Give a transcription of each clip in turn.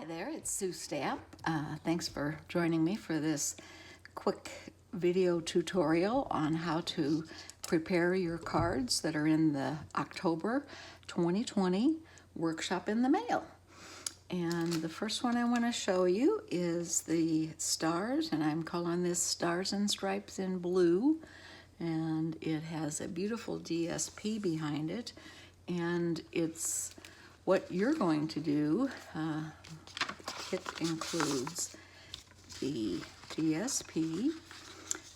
Hi there, it's Sue Stamp. Thanks for joining me for this quick video tutorial on how to prepare your cards that are in the October 2020 workshop in the mail. And the first one I want to show you is the stars, and I'm calling this Stars and Stripes in Blue. And it has a beautiful DSP behind it, and it's what you're going to do. Kit includes the DSP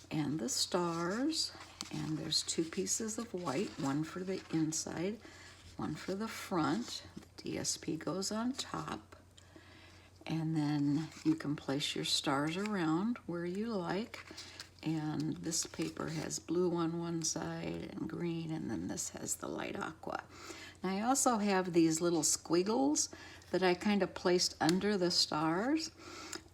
and the stars, and there's two pieces of white, one for the inside, one for the front. The DSP goes on top, and then you can place your stars around where you like. And this paper has blue on one side and green, and then this has the light aqua. And I also have these little squiggles that I kind of placed under the stars.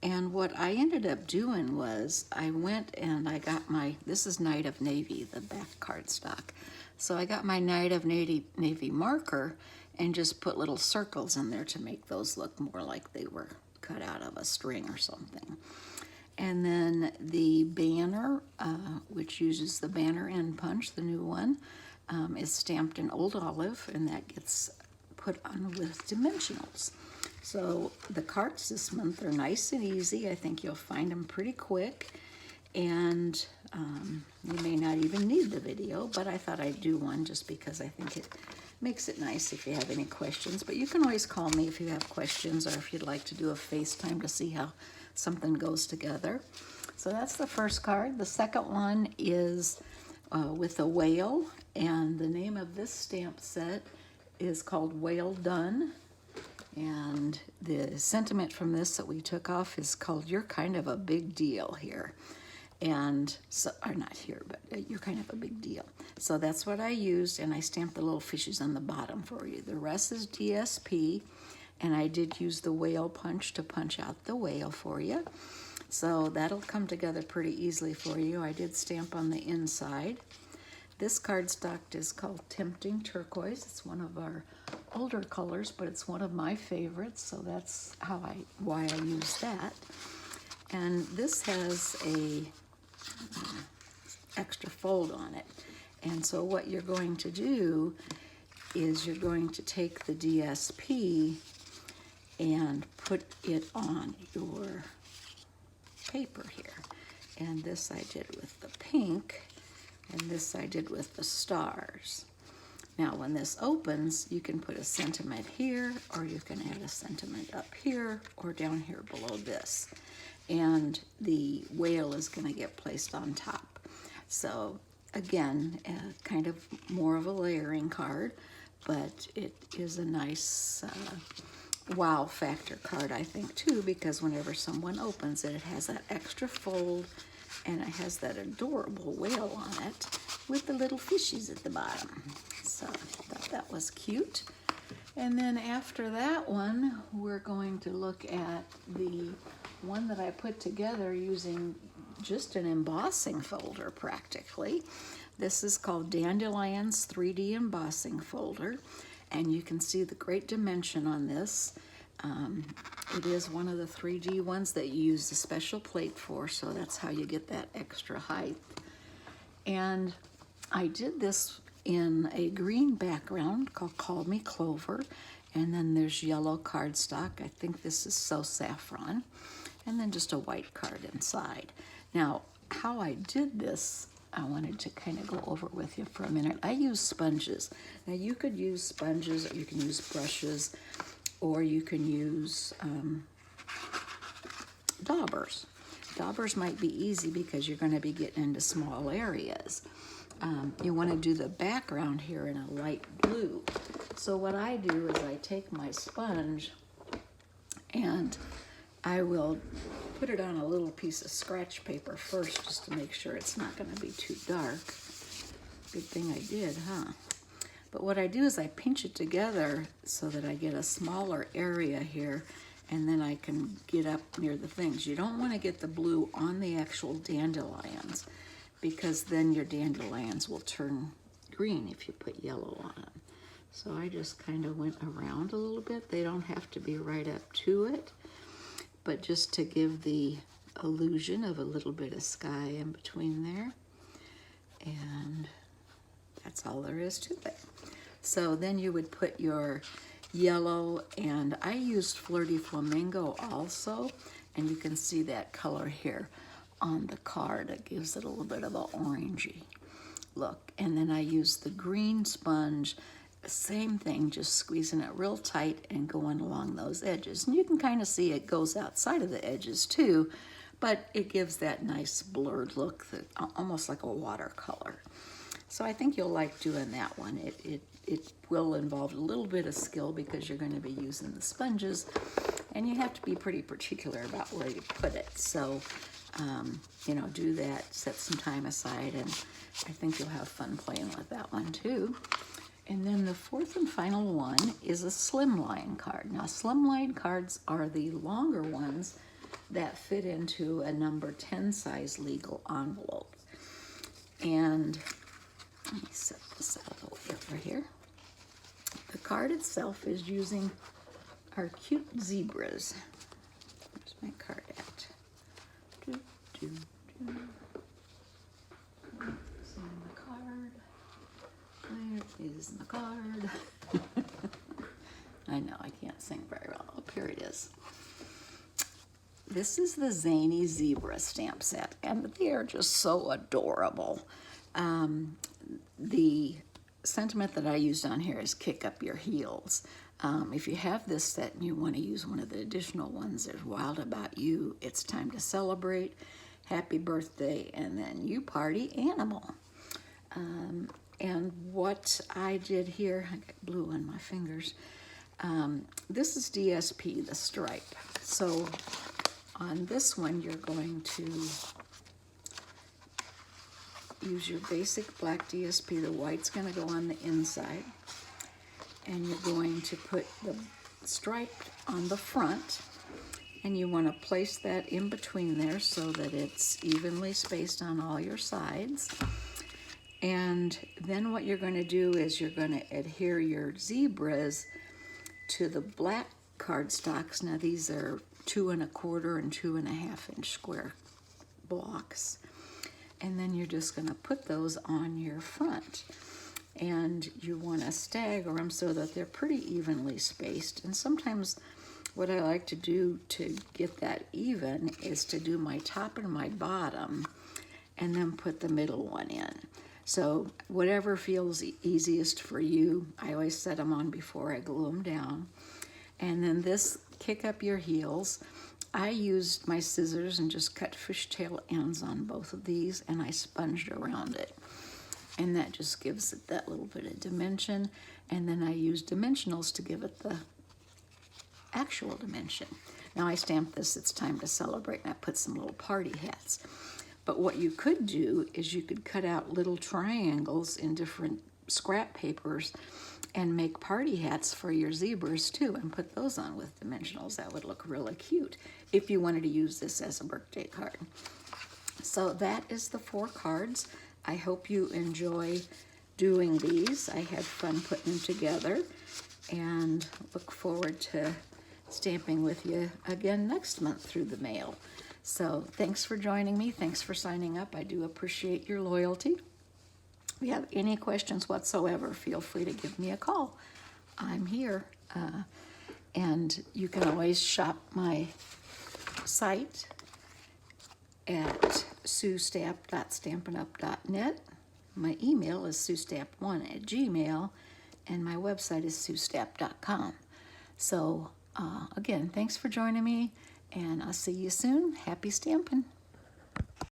And what I ended up doing was I went and I got my, this is Night of Navy, the back cardstock. So I got my Night of Navy marker and just put little circles in there to make those look more like they were cut out of a string or something. And then the banner, which uses the banner end punch, the new one, is stamped in Old Olive, and that gets put on with dimensionals. So the cards this month are nice and easy. I think you'll find them pretty quick, and you may not even need the video, but I thought I'd do one just because I think it makes it nice if you have any questions. But you can always call me if you have questions, or if you'd like to do a FaceTime to see how something goes together. So that's the first card. The second one is with a whale, and the name of this stamp set is called Whale Done. And the sentiment from this that we took off is called "You're kind of a big deal here." And so, or not here, but you're kind of a big deal. So that's what I used, and I stamped the little fishes on the bottom for you. The rest is DSP, and I did use the whale punch to punch out the whale for you. So that'll come together pretty easily for you. I did stamp on the inside. This cardstock is called Tempting Turquoise. It's one of our older colors, but it's one of my favorites, so that's why I use that. And this has a extra fold on it. And so what you're going to do is you're going to take the DSP and put it on your paper here. And this I did with the pink, and this I did with the stars. Now when this opens, you can put a sentiment here, or you can add a sentiment up here or down here below this. And the whale is going to get placed on top. So again, kind of more of a layering card, but it is a nice wow factor card, I think, too, because whenever someone opens it, it has that extra fold, and it has that adorable whale on it with the little fishies at the bottom. So I thought that was cute. And then after that one, we're going to look at the one that I put together using just an embossing folder practically. This is called Dandelions 3D Embossing Folder, and you can see the great dimension on this. It is one of the 3D ones that you use a special plate for, so that's how you get that extra height. And I did this in a green background called Call Me Clover, and then there's yellow cardstock. I think this is So Saffron, and then just a white card inside. Now, how I did this, I wanted to kind of go over with you for a minute. I use sponges. Now, you could use sponges, or you can use brushes, or you can use daubers. Daubers might be easy because you're going to be getting into small areas. You want to do the background here in a light blue. So what I do is I take my sponge and I will put it on a little piece of scratch paper first, just to make sure it's not going to be too dark. Good thing I did, huh? But what I do is I pinch it together so that I get a smaller area here, and then I can get up near the things. You don't want to get the blue on the actual dandelions, because then your dandelions will turn green if you put yellow on them. So I just kind of went around a little bit. They don't have to be right up to it, but just to give the illusion of a little bit of sky in between there. And that's all there is to it. So then you would put your yellow, and I used Flirty Flamingo also, and you can see that color here on the card. It gives it a little bit of an orangey look. And then I used the green sponge, same thing, just squeezing it real tight and going along those edges. And you can kind of see it goes outside of the edges too, but it gives that nice blurred look, that almost like a watercolor. So I think you'll like doing that one. It will involve a little bit of skill because you're going to be using the sponges, and you have to be pretty particular about where you put it. So, you know, do that, set some time aside, and I think you'll have fun playing with that one too. And then the fourth and final one is a slimline card. Now, slimline cards are the longer ones that fit into a number 10 size legal envelope. And let me set this out of the way over here. The card itself is using our cute zebras. Where's my card at? It's in the card. There it is in the card. I know, I can't sing very well. Oh, here it is. This is the Zany Zebra stamp set, and they are just so adorable. The sentiment that I used on here is kick up your heels. If you have this set and you want to use one of the additional ones, there's Wild About You, It's Time to Celebrate, Happy Birthday, and then You Party Animal. And what I did here, I got blue on my fingers. This is DSP, the stripe. So on this one, you're going to use your basic black DSP. The white's going to go on the inside. And you're going to put the stripe on the front. And you want to place that in between there so that it's evenly spaced on all your sides. And then what you're going to do is you're going to adhere your zebras to the black cardstocks. Now these are 2 1/4 and 2 1/2 inch square blocks. And then you're just going to put those on your front. And you want to stagger them so that they're pretty evenly spaced. And sometimes what I like to do to get that even is to do my top and my bottom and then put the middle one in. So whatever feels easiest for you, I always set them on before I glue them down. And then this kick up your heels. I used my scissors and just cut fishtail ends on both of these, and I sponged around it. And that just gives it that little bit of dimension. And then I used dimensionals to give it the actual dimension. Now I stamped this, It's Time to Celebrate, and I put some little party hats. But what you could do is you could cut out little triangles in different scrap papers and make party hats for your zebras too, and put those on with dimensionals. That would look really cute if you wanted to use this as a birthday card. So that is the 4 cards. I hope you enjoy doing these. I had fun putting them together and look forward to stamping with you again next month through the mail. So thanks for joining me. Thanks for signing up. I do appreciate your loyalty. If you have any questions whatsoever, feel free to give me a call. I'm here. And you can always shop my site at suestamp.stampinup.net. My email is suestamp1@gmail.com, and my website is suestamp.com. So again, thanks for joining me, and I'll see you soon. Happy stamping.